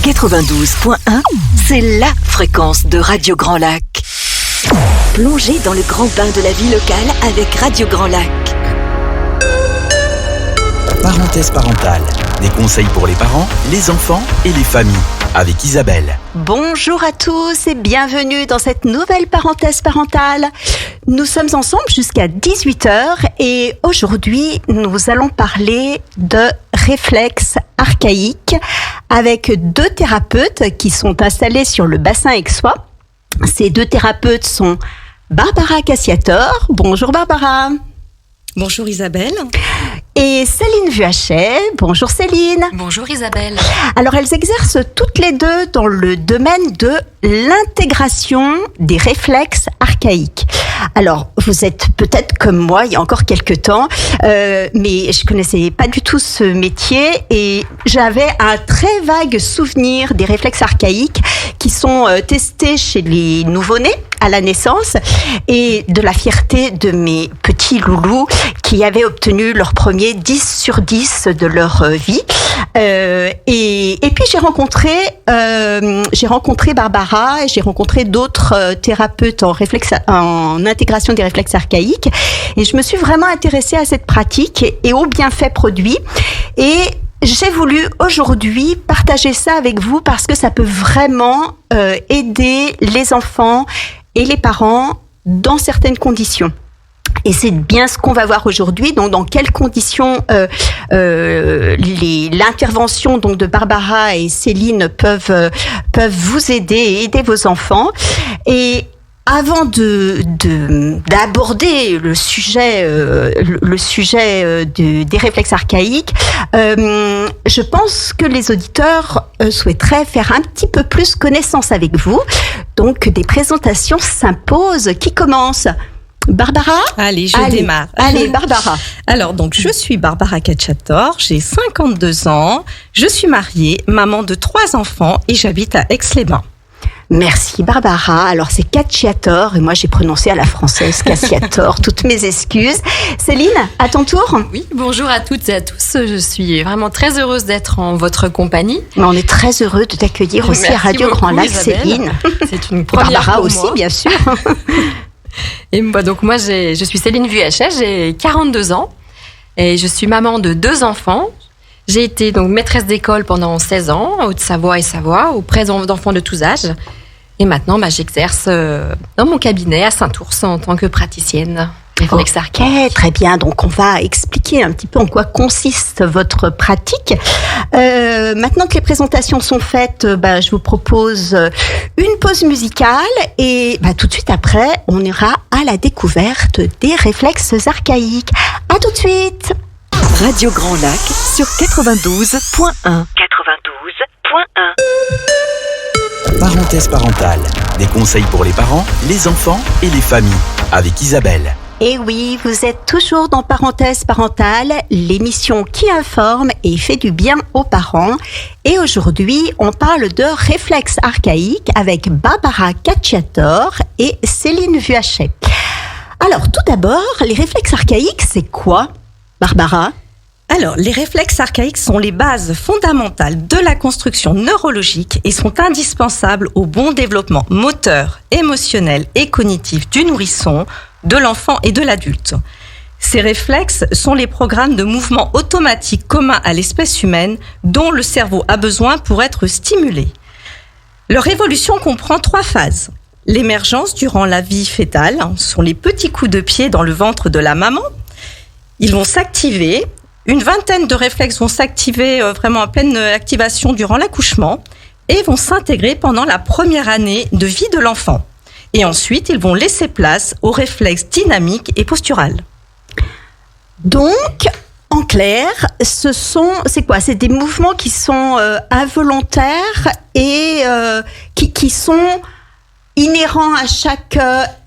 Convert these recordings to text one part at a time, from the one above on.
92.1, c'est la fréquence de Radio Grand Lac. Plongez dans le grand bain de la vie locale avec Radio Grand Lac. Parenthèse parentale, des conseils pour les parents, les enfants et les familles, avec Isabelle. Bonjour à tous et bienvenue dans cette nouvelle parenthèse parentale. Nous sommes ensemble jusqu'à 18h et aujourd'hui nous allons parler de réflexes archaïques avec deux thérapeutes qui sont installés sur le bassin aixois. Ces deux thérapeutes sont Barbara Cassiator. Bonjour Barbara. Bonjour Isabelle. Et Céline Vuachet. Bonjour Céline. Bonjour Isabelle. Alors elles exercent toutes les deux dans le domaine de l'intégration des réflexes archaïques. Alors vous êtes peut-être comme moi il y a encore quelques temps, mais je connaissais pas du tout ce métier et j'avais un très vague souvenir des réflexes archaïques qui sont testés chez les nouveau-nés à la naissance et de la fierté de mes petits loulous qui avaient obtenu leur premier 10 sur 10 de leur vie. Et puis j'ai rencontré Barbara et j'ai rencontré d'autres thérapeutes en intégration des réflexes archaïques et je me suis vraiment intéressée à cette pratique et aux bienfaits produits et j'ai voulu aujourd'hui partager ça avec vous parce que ça peut vraiment aider les enfants et les parents dans certaines conditions. Et c'est bien ce qu'on va voir aujourd'hui. Donc, dans quelles conditions l'intervention donc de Barbara et Céline peuvent vous aider et aider vos enfants. Et avant d'aborder le sujet des réflexes archaïques, je pense que les auditeurs souhaiteraient faire un petit peu plus connaissance avec vous. Donc, des présentations s'imposent. Qui commence ? Barbara ? Allez, je démarre. Allez, Barbara. Alors, donc, je suis Barbara Cassiator, j'ai 52 ans, je suis mariée, maman de 3 enfants et j'habite à Aix-les-Bains. Merci Barbara. Alors c'est Cassiator et moi j'ai prononcé à la française Cassiator. Toutes mes excuses. Céline, à ton tour. Oui, bonjour à toutes et à tous. Je suis vraiment très heureuse d'être en votre compagnie. Mais on est très heureux de t'accueillir aussi à Radio Grand Lac, Céline. C'est une première Barbara pour aussi, moi. bien sûr. Et donc moi je suis Céline Vuachet, j'ai 42 ans et je suis maman de 2 enfants. J'ai été donc maîtresse d'école pendant 16 ans, en Haute-Savoie et Savoie, auprès d'enfants de tous âges. Et maintenant, j'exerce dans mon cabinet à Saint-Ours en tant que praticienne. Ok, très bien. Donc, on va expliquer un petit peu en quoi consiste votre pratique. Maintenant que les présentations sont faites, je vous propose une pause musicale et tout de suite après, on ira à la découverte des réflexes archaïques. À tout de suite. Radio Grand Lac sur 92.1. 92.1. Parenthèse parentale, des conseils pour les parents, les enfants et les familles, avec Isabelle. Et oui, vous êtes toujours dans Parenthèse parentale, l'émission qui informe et fait du bien aux parents. Et aujourd'hui, on parle de réflexes archaïques avec Barbara Cassiator et Céline Vuachet. Alors, tout d'abord, les réflexes archaïques, c'est quoi, Barbara ? Alors, les réflexes archaïques sont les bases fondamentales de la construction neurologique et sont indispensables au bon développement moteur, émotionnel et cognitif du nourrisson, de l'enfant et de l'adulte. Ces réflexes sont les programmes de mouvement automatique communs à l'espèce humaine dont le cerveau a besoin pour être stimulé. Leur évolution comprend 3 phases. L'émergence durant la vie fœtale sont les petits coups de pied dans le ventre de la maman. Ils vont s'activer. Une vingtaine de réflexes vont s'activer vraiment en pleine activation durant l'accouchement et vont s'intégrer pendant la première année de vie de l'enfant. Et ensuite, ils vont laisser place aux réflexes dynamiques et posturales. Donc, en clair, c'est quoi ? C'est des mouvements qui sont involontaires et qui sont inhérents à chaque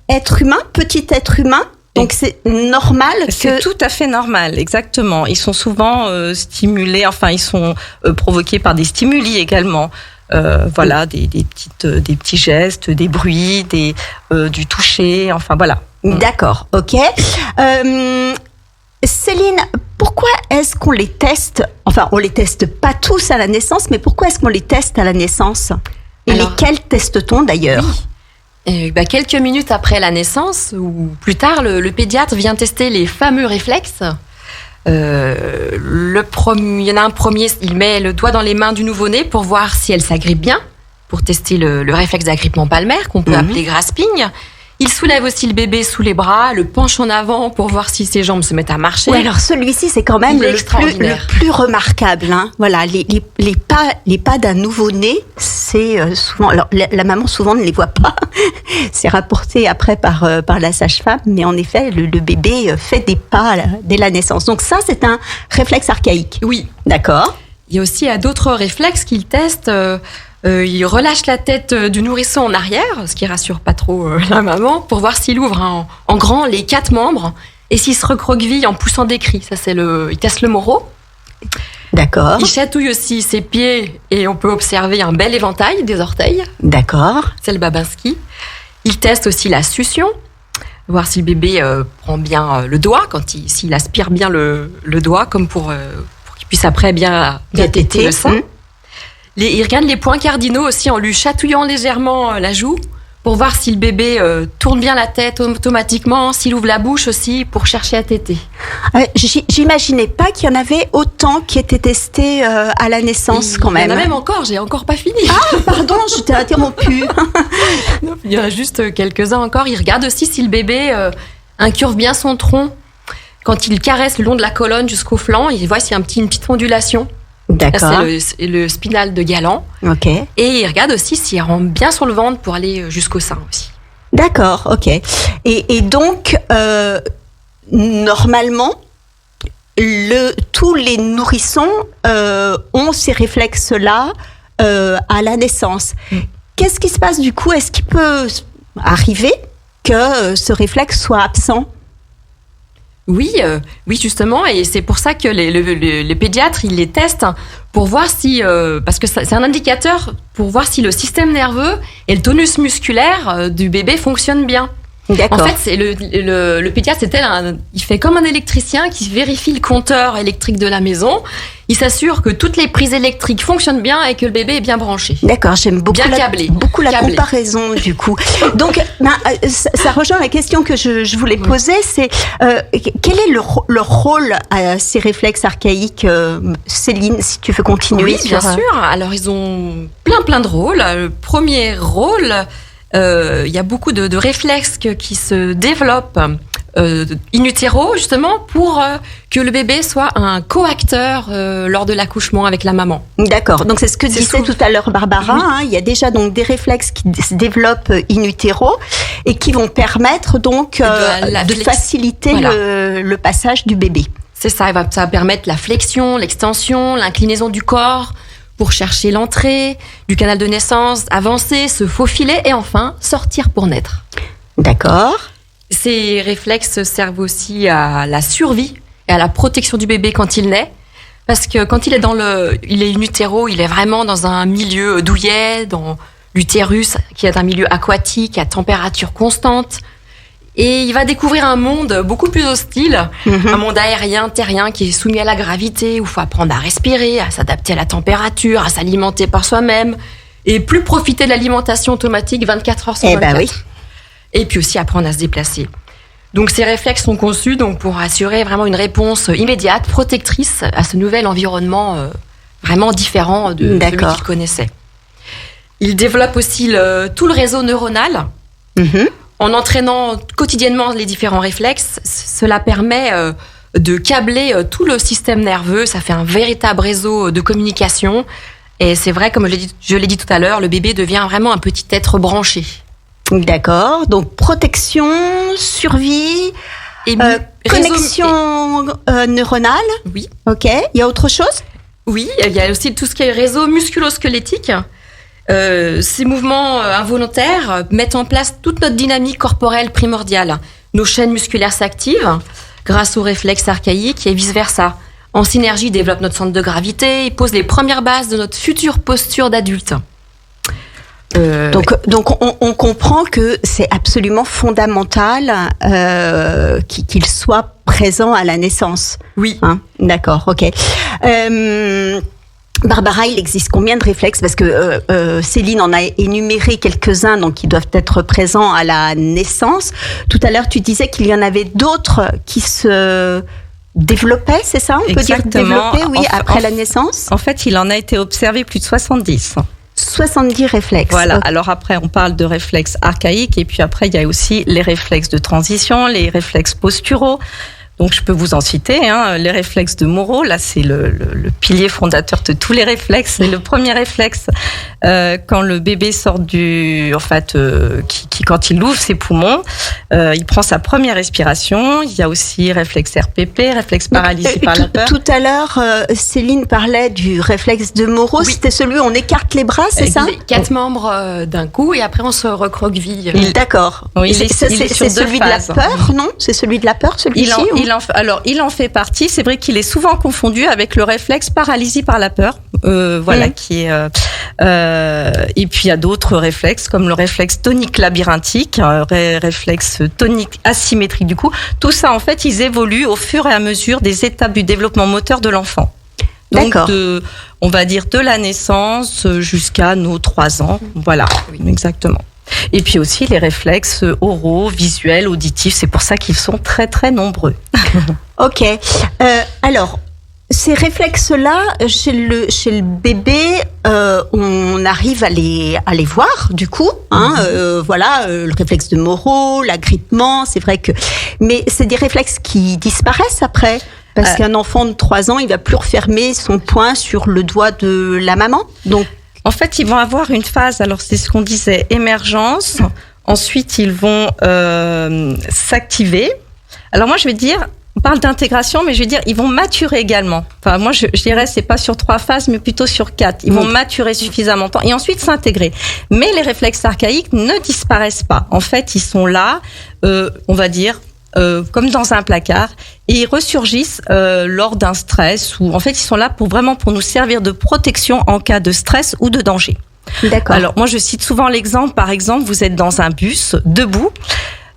être humain, petit être humain. Donc c'est normal C'est tout à fait normal, exactement. Ils sont souvent stimulés, ils sont provoqués par des stimuli également. Des petits gestes, des bruits, du toucher, voilà. D'accord, ok. Céline, pourquoi est-ce qu'on les teste? Enfin, on les teste pas tous à la naissance, mais pourquoi est-ce qu'on les teste à la naissance? Et lesquels teste-t-on d'ailleurs? Quelques minutes après la naissance, ou plus tard, le pédiatre vient tester les fameux réflexes. Il y en a un premier, il met le doigt dans les mains du nouveau-né pour voir si elle s'agrippe bien, pour tester le réflexe d'agrippement palmaire qu'on peut appeler grasping. Il soulève aussi le bébé sous les bras, le penche en avant pour voir si ses jambes se mettent à marcher. Oui, alors celui-ci, c'est quand même le plus remarquable. Hein. Voilà, les pas d'un nouveau-né, c'est souvent... Alors, la maman, souvent, ne les voit pas. C'est rapporté après par la sage-femme. Mais en effet, le bébé fait des pas dès la naissance. Donc ça, c'est un réflexe archaïque. Oui. D'accord. Il y a aussi d'autres réflexes qu'il teste. Il relâche la tête du nourrisson en arrière, ce qui rassure pas trop la maman, pour voir s'il ouvre en grand les 4 membres et s'il se recroqueville en poussant des cris. Ça, il teste le moro. D'accord. Il chatouille aussi ses pieds et on peut observer un bel éventail des orteils. D'accord. C'est le Babinski. Il teste aussi la succion, voir si le bébé prend bien le doigt, s'il aspire bien le doigt, comme pour qu'il puisse après bien téter le sein. Il regarde les points cardinaux aussi en lui chatouillant légèrement la joue pour voir si le bébé tourne bien la tête automatiquement, s'il ouvre la bouche aussi pour chercher à téter. J'imaginais pas qu'il y en avait autant qui étaient testés à la naissance quand même. Il y en a même encore, j'ai encore pas fini. Ah, pardon, je t'ai interrompu. Non, il y en a juste quelques-uns encore. Il regarde aussi si le bébé incurve bien son tronc. Quand il caresse le long de la colonne jusqu'au flanc, il voit s'il y a une petite ondulation. D'accord. C'est le spinal de Galland. Ok. Et il regarde aussi s'il rentre bien sur le ventre pour aller jusqu'au sein aussi. D'accord, ok. Et donc, normalement, tous les nourrissons ont ces réflexes-là à la naissance. Qu'est-ce qui se passe du coup? Est-ce qu'il peut arriver que ce réflexe soit absent? Oui, justement, et c'est pour ça que les pédiatres, ils les testent pour voir si, parce que c'est un indicateur pour voir si le système nerveux et le tonus musculaire du bébé fonctionnent bien. D'accord. En fait, c'est le pédiatre, il fait comme un électricien qui vérifie le compteur électrique de la maison. Il s'assure que toutes les prises électriques fonctionnent bien et que le bébé est bien branché. D'accord, j'aime beaucoup la câblé. Comparaison du coup. Donc, ça rejoint la question que je voulais poser, c'est quel est leur rôle à ces réflexes archaïques, Céline, si tu veux continuer. Oui, bien sûr. Alors, ils ont plein de rôles. Le premier rôle, il y a beaucoup de réflexes qui se développent in utero, justement, pour que le bébé soit un coacteur lors de l'accouchement avec la maman. D'accord. Donc, c'est ce que disait tout à l'heure Barbara. Oui. Hein, il y a déjà donc des réflexes qui se développent in utero et qui vont permettre donc de faciliter le passage du bébé. C'est ça. Ça va permettre la flexion, l'extension, l'inclinaison du corps pour chercher l'entrée du canal de naissance, avancer, se faufiler et enfin sortir pour naître. D'accord. Ces réflexes servent aussi à la survie et à la protection du bébé quand il naît. Parce que quand il est in utero, il est vraiment dans un milieu douillet, dans l'utérus, qui est un milieu aquatique, à température constante. Et il va découvrir un monde beaucoup plus hostile, un monde aérien, terrien, qui est soumis à la gravité, où il faut apprendre à respirer, à s'adapter à la température, à s'alimenter par soi-même, et plus profiter de l'alimentation automatique 24 heures sur 24. Oui. Et puis aussi apprendre à se déplacer. Donc ces réflexes sont conçus pour assurer vraiment une réponse immédiate, protectrice à ce nouvel environnement vraiment différent de celui qu'il connaissait. Il développe aussi tout le réseau neuronal. En entraînant quotidiennement les différents réflexes, cela permet de câbler tout le système nerveux. Ça fait un véritable réseau de communication. Et c'est vrai, comme je l'ai dit tout à l'heure, le bébé devient vraiment un petit être branché. D'accord. Donc, protection, survie, connexion neuronale. Oui. OK. Il y a autre chose? Oui, il y a aussi tout ce qui est réseau musculo-squelettique. Ces mouvements involontaires mettent en place toute notre dynamique corporelle primordiale. Nos chaînes musculaires s'activent grâce aux réflexes archaïques et vice-versa. En synergie, ils développent notre centre de gravité et posent les premières bases de notre future posture d'adulte. Donc on comprend que c'est absolument fondamental qu'il soit présent à la naissance. Oui. Hein, d'accord, ok. Barbara, il existe combien de réflexes? Parce que Céline en a énuméré quelques-uns, donc qui doivent être présents à la naissance. Tout à l'heure, tu disais qu'il y en avait d'autres qui se développaient, c'est ça? On peut dire développer, oui, après la naissance? En fait, il en a été observé plus de 70. 70 réflexes. Voilà. Okay. Alors après, on parle de réflexes archaïques et puis après, il y a aussi les réflexes de transition, les réflexes posturaux. Donc, je peux vous en citer, les réflexes de Moro. Là, c'est le pilier fondateur de tous les réflexes. C'est le premier réflexe quand le bébé sort quand il ouvre ses poumons, il prend sa première respiration. Il y a aussi réflexe RPP, réflexe paralysé par la peur. Tout à l'heure, Céline parlait du réflexe de Moro. Oui. C'était celui où on écarte les bras, c'est ça? Les 4 membres d'un coup et après on se recroqueville. D'accord. Oui, c'est celui de la peur, non? C'est celui de la peur, celui-ci? Il en fait partie. C'est vrai qu'il est souvent confondu avec le réflexe paralysie par la peur, qui est. Et puis il y a d'autres réflexes comme le réflexe tonique labyrinthique, réflexe tonique asymétrique du cou. Tout ça, en fait, ils évoluent au fur et à mesure des étapes du développement moteur de l'enfant. Donc, on va dire de la naissance jusqu'à nos 3 ans. Voilà, exactement. Et puis aussi les réflexes oraux, visuels, auditifs. C'est pour ça qu'ils sont très très nombreux. Ok. Alors, ces réflexes-là, chez le bébé, on arrive à les voir, du coup. Le réflexe de Moro, l'agrippement, c'est vrai que... Mais c'est des réflexes qui disparaissent après. Parce qu'un enfant de 3 ans, il va plus refermer son poing sur le doigt de la maman. Donc, en fait, ils vont avoir une phase, alors c'est ce qu'on disait, émergence. Ensuite, ils vont s'activer. Alors moi, je vais dire, on parle d'intégration, mais je vais dire, ils vont maturer également. Enfin, moi, je dirais, c'est pas sur 3 phases, mais plutôt sur 4. Ils vont maturer suffisamment de temps et ensuite s'intégrer. Mais les réflexes archaïques ne disparaissent pas. En fait, ils sont là, on va dire, comme dans un placard, et ils ressurgissent lors d'un stress, ou en fait ils sont là pour nous servir de protection en cas de stress ou de danger. D'accord. Alors moi je cite souvent l'exemple, par exemple vous êtes dans un bus debout,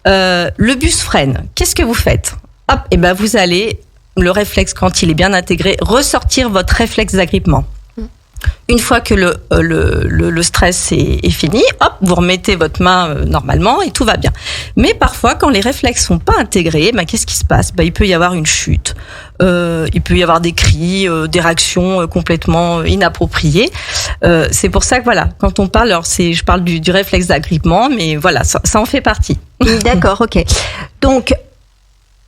le bus freine, qu'est-ce que vous faites? Hop, et ben vous allez, le réflexe quand il est bien intégré, ressortir votre réflexe d'agrippement. Une fois que le stress est fini, hop, vous remettez votre main normalement et tout va bien. Mais parfois, quand les réflexes sont pas intégrés, qu'est-ce qui se passe? Il peut y avoir une chute, il peut y avoir des cris, des réactions complètement inappropriées. C'est pour ça que voilà, quand on parle, alors je parle du réflexe d'agrippement, mais voilà, ça en fait partie. D'accord, ok. Donc,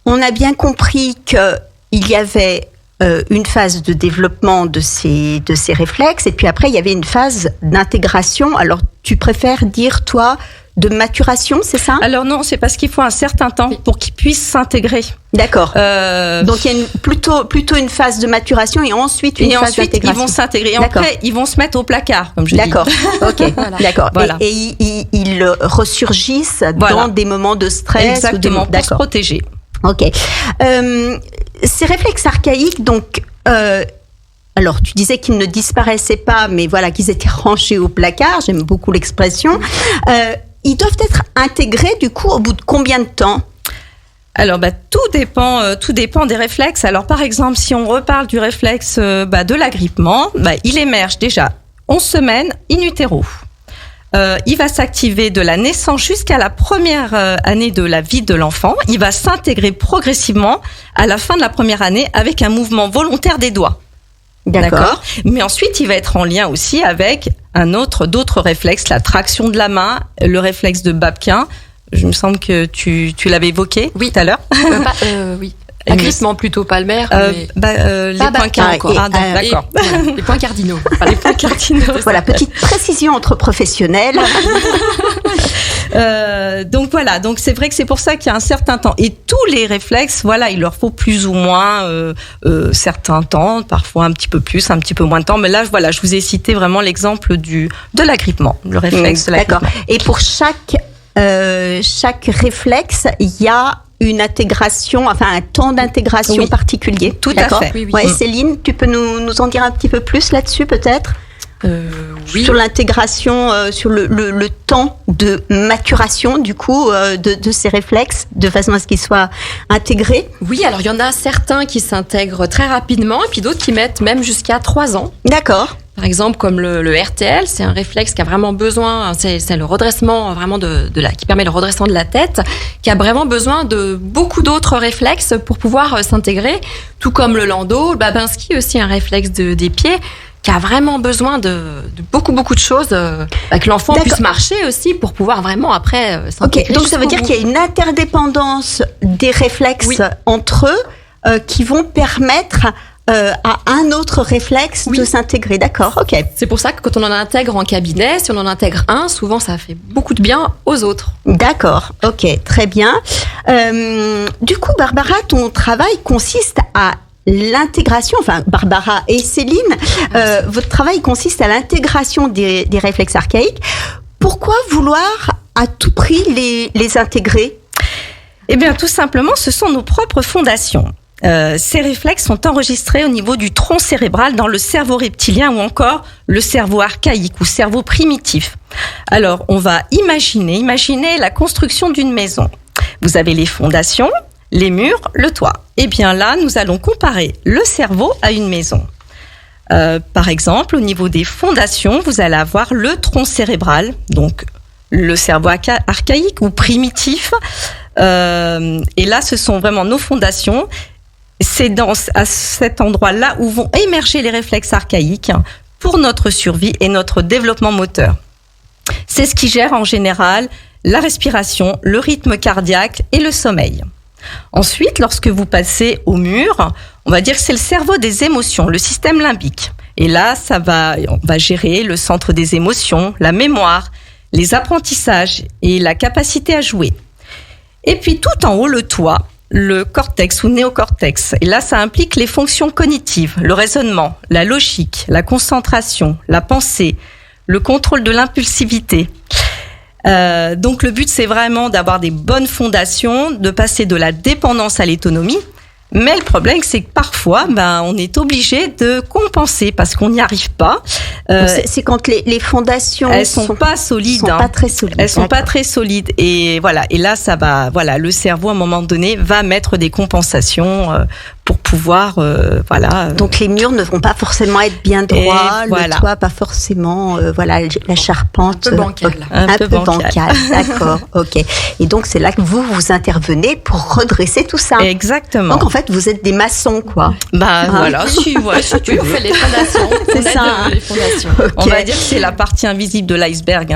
on a bien compris que il y avait une phase de développement de ces réflexes, et puis après il y avait une phase d'intégration. Alors tu préfères dire toi de maturation, c'est ça? Alors non, c'est parce qu'il faut un certain temps pour qu'ils puissent s'intégrer. D'accord. Donc il y a plutôt une phase de maturation et ensuite une phase d'intégration. Ils vont s'intégrer. Et après ils vont se mettre au placard, comme je dis. D'accord. Ok. Voilà. D'accord. Voilà. Et ils ressurgissent dans des moments de stress. Exactement. Pour se protéger. Ok. Ces réflexes archaïques, donc, alors tu disais qu'ils ne disparaissaient pas, mais voilà, qu'ils étaient rangés au placard. J'aime beaucoup l'expression. Ils doivent être intégrés, du coup, au bout de combien de temps? Alors, tout dépend des réflexes. Alors, par exemple, si on reparle du réflexe de l'agrippement, il émerge déjà 11 semaines in utero. Il va s'activer de la naissance jusqu'à la première année de la vie de l'enfant. Il va s'intégrer progressivement à la fin de la première année avec un mouvement volontaire des doigts. D'accord. Mais ensuite, il va être en lien aussi avec d'autres réflexes, la traction de la main, le réflexe de Babkin. Je me semble que tu l'avais évoqué tout à l'heure. Oui. Agrippement plutôt palmaire. Les points cardinaux. D'accord. Les points cardinaux. Les points cardinaux. Voilà, petite précision entre professionnels. Donc voilà, donc c'est vrai que c'est pour ça qu'il y a un certain temps. Et tous les réflexes, voilà, il leur faut plus ou moins certains temps, parfois un petit peu plus, un petit peu moins de temps. Mais là, voilà, je vous ai cité vraiment l'exemple de l'agrippement, le réflexe de l'agrippement. D'accord. Et pour chaque réflexe, il y a une intégration, enfin un temps d'intégration particulier. Tout à fait. Oui. Ouais, Céline, tu peux nous en dire un petit peu plus là-dessus, peut-être? sur l'intégration, sur le temps de maturation du coup de ces réflexes, de façon à ce qu'ils soient intégrés? Oui, alors il y en a certains qui s'intègrent très rapidement et puis d'autres qui mettent même jusqu'à 3 ans. D'accord. Par exemple, comme le RTL, c'est un réflexe qui a vraiment besoin, c'est le redressement vraiment qui permet le redressement de la tête, qui a vraiment besoin de beaucoup d'autres réflexes pour pouvoir s'intégrer, tout comme le Landau, le Babinski aussi, un réflexe des pieds, qui a vraiment besoin de beaucoup de choses, que l'enfant puisse marcher aussi pour pouvoir vraiment après s'intégrer. Okay. Donc ça veut dire qu'il y a une interdépendance des réflexes entre eux qui vont permettre à un autre réflexe de s'intégrer. D'accord, ok. C'est pour ça que quand on en intègre en cabinet, si on en intègre un, souvent ça fait beaucoup de bien aux autres. D'accord, ok, très bien. Du coup, Barbara, ton travail consiste à l'intégration, enfin Barbara et Céline, votre travail consiste à l'intégration des réflexes archaïques. Pourquoi vouloir à tout prix les intégrer? Eh bien, tout simplement, ce sont nos propres fondations. Ces réflexes sont enregistrés au niveau du tronc cérébral dans le cerveau reptilien ou encore le cerveau archaïque ou cerveau primitif. Alors, on va imaginer la construction d'une maison. Vous avez les fondations, les murs, le toit. Et bien là, nous allons comparer le cerveau à une maison. Par exemple, au niveau des fondations, vous allez avoir le tronc cérébral, donc le cerveau archaïque ou primitif. Et là, ce sont vraiment nos fondations. C'est à cet endroit-là où vont émerger les réflexes archaïques pour notre survie et notre développement moteur. C'est ce qui gère en général la respiration, le rythme cardiaque et le sommeil. Ensuite, lorsque vous passez au mur, on va dire que c'est le cerveau des émotions, le système limbique. Et là, on va gérer le centre des émotions, la mémoire, les apprentissages et la capacité à jouer. Et puis tout en haut, le toit, le cortex ou néocortex. Et là, ça implique les fonctions cognitives, le raisonnement, la logique, la concentration, la pensée, le contrôle de l'impulsivité. Donc le but, c'est vraiment d'avoir des bonnes fondations, de passer de la dépendance à l'autonomie. Mais le problème, c'est que parfois, on est obligé de compenser parce qu'on n'y arrive pas. C'est quand les fondations elles sont pas solides, sont pas très solides. Elles sont pas très solides et voilà. Et là, ça va. Voilà, le cerveau à un moment donné va mettre des compensations pour pouvoir Donc les murs ne vont pas forcément être bien droits, le toit pas forcément. La charpente. Un peu bancal. Un peu bancal. D'accord. Ok. Et donc c'est là que vous intervenez pour redresser tout ça. Exactement. Donc en fait, vous êtes des maçons, quoi. Voilà, si tu on fait les fondations. C'est ça. Les fondations. Okay. On va dire que c'est la partie invisible de l'iceberg,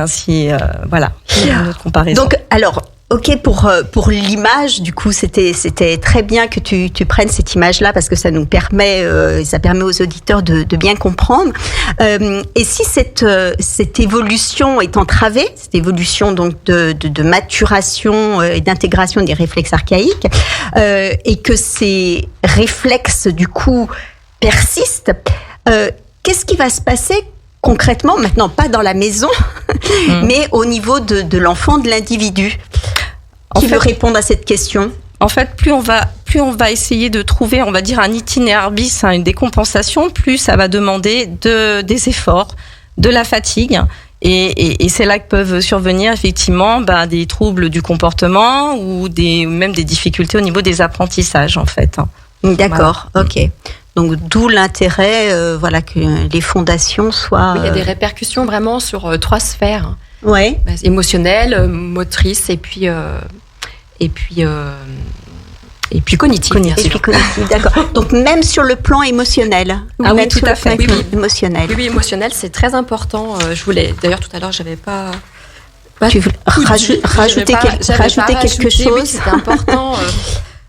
voilà. Une autre comparaison. Donc, alors, ok, pour l'image, du coup, c'était très bien que tu prennes cette image-là parce que ça nous permet, ça permet aux auditeurs de bien comprendre. Et si cette évolution est entravée, cette évolution donc de maturation et d'intégration des réflexes archaïques, et que ces réflexes du coup persistent, qu'est-ce qui va se passer concrètement, maintenant pas dans la maison, mais au niveau de l'enfant, de l'individu? Qui veut répondre à cette question? En fait, plus on va essayer de trouver, on va dire, un itinéraire bis, une décompensation, plus ça va demander des efforts, de la fatigue. Et c'est là que peuvent survenir effectivement des troubles du comportement ou même des difficultés au niveau des apprentissages, en fait. D'accord, voilà. Ok. Donc d'où l'intérêt que les fondations soient... Oui, il y a des répercussions vraiment sur 3 sphères. Ouais. Émotionnelle, motrice et puis cognitive. Et puis cognitive, d'accord. Donc même sur le plan émotionnel. Ah oui, tout à fait. Oui. Émotionnel. Oui, émotionnel, c'est très important. Je voulais, d'ailleurs, tout à l'heure, j'avais pas. Tu veux rajouter quelque chose? Oui, c'était important.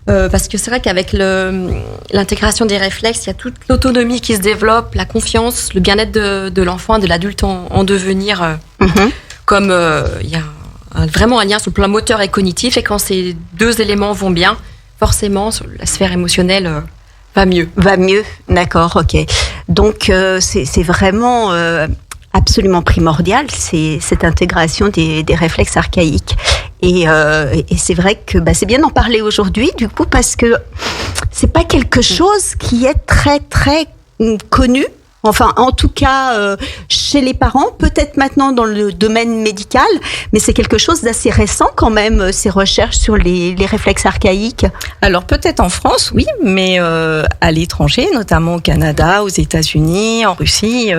Parce que c'est vrai qu'avec l'intégration des réflexes, il y a toute l'autonomie qui se développe, la confiance, le bien-être de l'enfant, de l'adulte en devenir. Comme il y a vraiment un lien sur le plan moteur et cognitif, et quand ces 2 éléments vont bien, forcément, la sphère émotionnelle va mieux. Va mieux, d'accord, ok. Donc c'est vraiment absolument primordial, c'est cette intégration des réflexes archaïques. Et c'est vrai que c'est bien d'en parler aujourd'hui, du coup, parce que c'est pas quelque chose qui est très très connu Enfin, en tout cas, chez les parents, peut-être maintenant dans le domaine médical, mais c'est quelque chose d'assez récent quand même, ces recherches sur les réflexes archaïques. Alors peut-être en France, oui, mais à l'étranger, notamment au Canada, aux États-Unis, en Russie,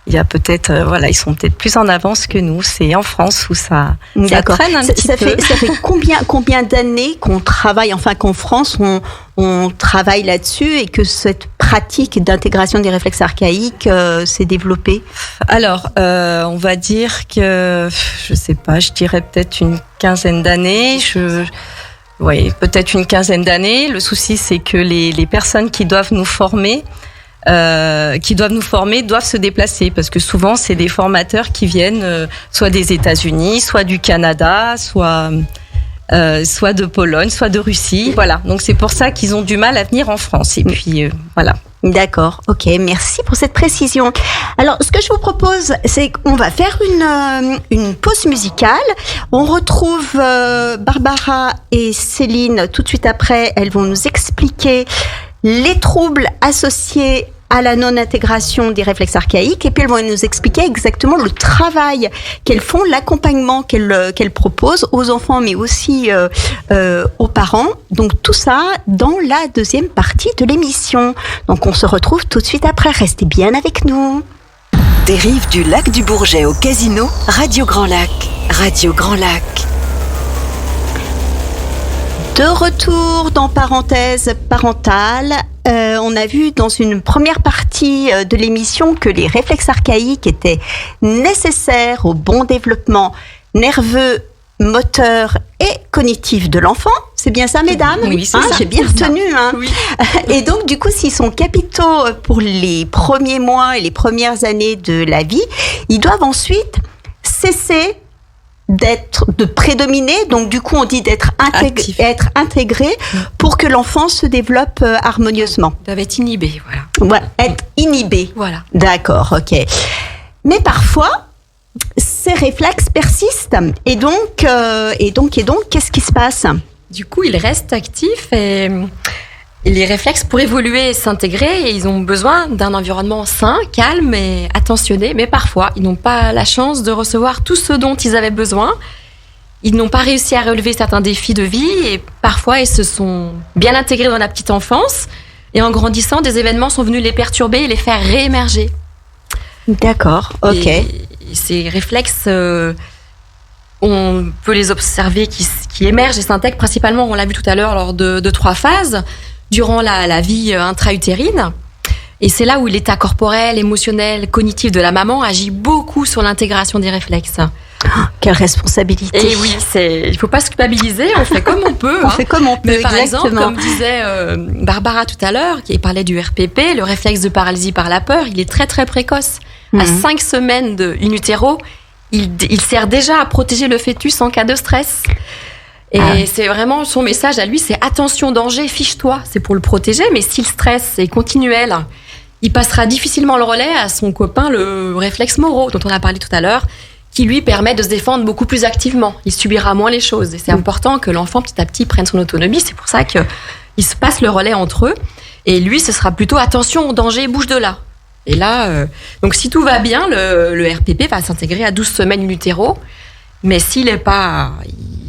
il y a peut-être, ils sont peut-être plus en avance que nous. C'est en France où ça traîne un petit peu. Ça fait combien d'années qu'on travaille, enfin qu'en France on travaille là-dessus et que cette pratique d'intégration des réflexes archaïques s'est développée? Alors, on va dire que, je sais pas, je dirais peut-être une quinzaine d'années. Oui, peut-être une quinzaine d'années. Le souci, c'est que les personnes qui doivent nous former doivent se déplacer parce que souvent c'est des formateurs qui viennent soit des États-Unis, soit du Canada, soit de Pologne, soit de Russie. Voilà. Donc c'est pour ça qu'ils ont du mal à venir en France. Et puis voilà. D'accord, ok, merci pour cette précision. Alors, ce que je vous propose, c'est qu'on va faire une pause musicale. On retrouve Barbara et Céline tout de suite après. Elles vont nous expliquer les troubles associés à la non-intégration des réflexes archaïques, et puis elles vont nous expliquer exactement le travail qu'elles font, l'accompagnement qu'elles proposent aux enfants, mais aussi aux parents. Donc tout ça dans la deuxième partie de l'émission. Donc on se retrouve tout de suite après. Restez bien avec nous. Des rives du lac du Bourget au casino, Radio Grand Lac. Radio Grand Lac. De retour dans Parenthèse parentale, on a vu dans une première partie de l'émission que les réflexes archaïques étaient nécessaires au bon développement nerveux, moteur et cognitif de l'enfant. C'est bien ça, mesdames? Oui, c'est ça. J'ai bien retenu. Oui. Et donc, du coup, s'ils sont capitaux pour les premiers mois et les premières années de la vie, ils doivent ensuite cesser de prédominer, donc du coup on dit être intégré pour que l'enfant se développe harmonieusement. Ils doivent être inhibés, voilà. Voilà, être inhibé. Voilà. D'accord, ok. Mais parfois, ces réflexes persistent et donc, qu'est-ce qui se passe? Du coup, ils restent actifs et les réflexes pour évoluer et s'intégrer, ils ont besoin d'un environnement sain, calme et attentionné, mais parfois, ils n'ont pas la chance de recevoir tout ce dont ils avaient besoin. Ils n'ont pas réussi à relever certains défis de vie et parfois, ils se sont bien intégrés dans la petite enfance et en grandissant, des événements sont venus les perturber et les faire réémerger. D'accord, ok. Et ces réflexes, on peut les observer qui émergent et s'intègrent principalement, on l'a vu tout à l'heure, lors de 3 phases. Durant la vie intra-utérine. Et c'est là où l'état corporel, émotionnel, cognitif de la maman agit beaucoup sur l'intégration des réflexes. Oh, quelle responsabilité. Et oui, il ne faut pas se culpabiliser, on fait comme on peut. On fait comme on peut, mais par exactement. exemple, comme disait Barbara tout à l'heure, qui parlait du RPP, le réflexe de paralysie par la peur, il est très très précoce. À 5 semaines in utero, il sert déjà à protéger le fœtus en cas de stress. Et c'est vraiment son message à lui, c'est attention, danger, fiche-toi. C'est pour le protéger, mais si le stress est continuel, il passera difficilement le relais à son copain, le réflexe Moro, dont on a parlé tout à l'heure, qui lui permet de se défendre beaucoup plus activement. Il subira moins les choses. Et c'est important que l'enfant, petit à petit, prenne son autonomie. C'est pour ça qu'il se passe le relais entre eux. Et lui, ce sera plutôt attention, danger, bouge de là. Et là, donc si tout va bien, le RPP va s'intégrer à 12 semaines in utero. Mais s'il n'est pas...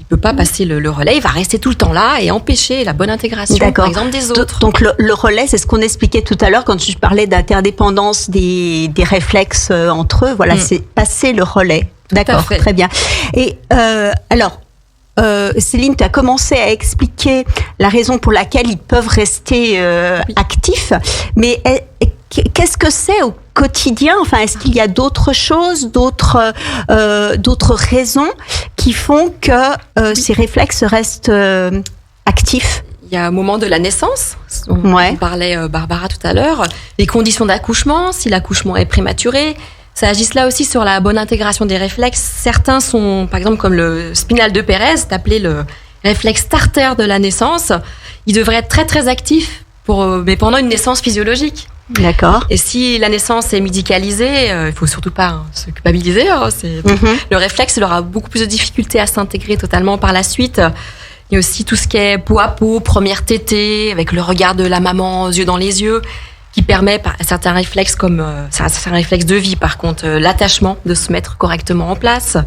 peut pas passer le relais, il va rester tout le temps là et empêcher la bonne intégration, par exemple, des autres. Donc le relais, c'est ce qu'on expliquait tout à l'heure quand je parlais d'interdépendance des réflexes entre eux. Voilà, c'est passer le relais. D'accord, très bien. Et alors, Céline, tu as commencé à expliquer la raison pour laquelle ils peuvent rester actifs, mais qu'est-ce que c'est au quotidien? Enfin, est-ce qu'il y a d'autres choses, d'autres raisons qui font que ces réflexes restent actifs? Il y a un moment de la naissance, on parlait Barbara tout à l'heure, les conditions d'accouchement, si l'accouchement est prématuré, ça agisse là aussi sur la bonne intégration des réflexes. Certains sont, par exemple, comme le spinal de Pérez, appelé le réflexe starter de la naissance, il devrait être très très actif mais pendant une naissance physiologique. D'accord. Et si la naissance est médicalisée, il faut surtout pas se culpabiliser. Le réflexe, il aura beaucoup plus de difficultés à s'intégrer totalement par la suite. Il y a aussi tout ce qui est peau à peau, première tétée, avec le regard de la maman, yeux dans les yeux. qui permet certains réflexes comme certains réflexes de vie, par contre, l'attachement, de se mettre correctement en place.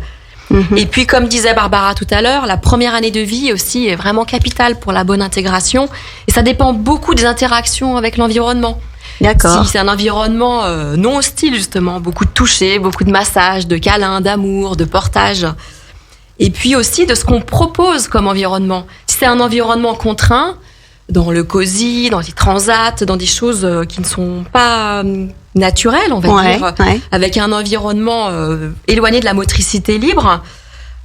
Et puis, comme disait Barbara tout à l'heure, la première année de vie aussi est vraiment capitale pour la bonne intégration. Et ça dépend beaucoup des interactions avec l'environnement. D'accord. Si c'est un environnement non hostile, justement, beaucoup de toucher, beaucoup de massages, de câlins, d'amour, de portage. Et puis aussi de ce qu'on propose comme environnement. Si c'est un environnement contraint, dans le cosy, dans les transats, dans des choses qui ne sont pas naturelles, on va dire, avec un environnement éloigné de la motricité libre,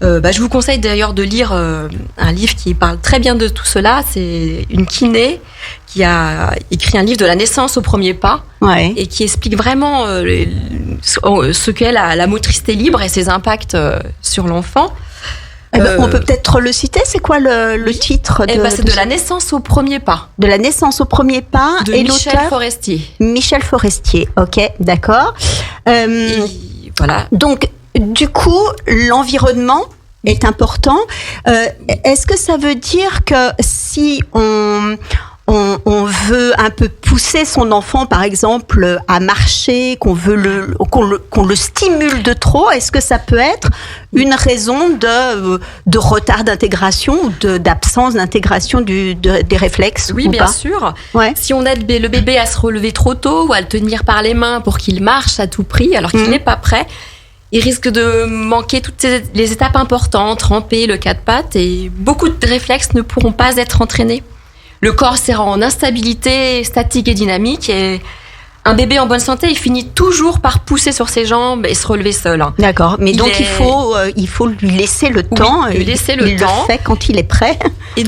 je vous conseille d'ailleurs de lire un livre qui parle très bien de tout cela. C'est une kiné qui a écrit un livre de la naissance au premier pas et qui explique vraiment ce qu'est la motricité libre et ses impacts sur l'enfant. On peut peut-être le citer. C'est quoi le titre c'est de la naissance au premier pas. De la naissance au premier pas. De et Michel l'auteur Forestier. Michel Forestier. Ok, d'accord. Voilà. Donc, du coup, l'environnement est important. Est-ce que ça veut dire que si on veut un peu pousser son enfant, par exemple, à marcher, qu'on le stimule de trop, est-ce que ça peut être une raison de retard d'intégration ou d'absence d'intégration des réflexes? Oui, bien sûr. Ouais. Si on aide le bébé à se relever trop tôt ou à le tenir par les mains pour qu'il marche à tout prix alors qu'il n'est pas prêt, il risque de manquer toutes les étapes importantes, ramper, le quatre pattes, et beaucoup de réflexes ne pourront pas être entraînés. Le corps s'est en instabilité statique et dynamique, et un bébé en bonne santé, il finit toujours par pousser sur ses jambes et se relever seul. D'accord, mais donc il faut lui laisser le temps. Lui laisser le temps. Il le fait quand il est prêt. Et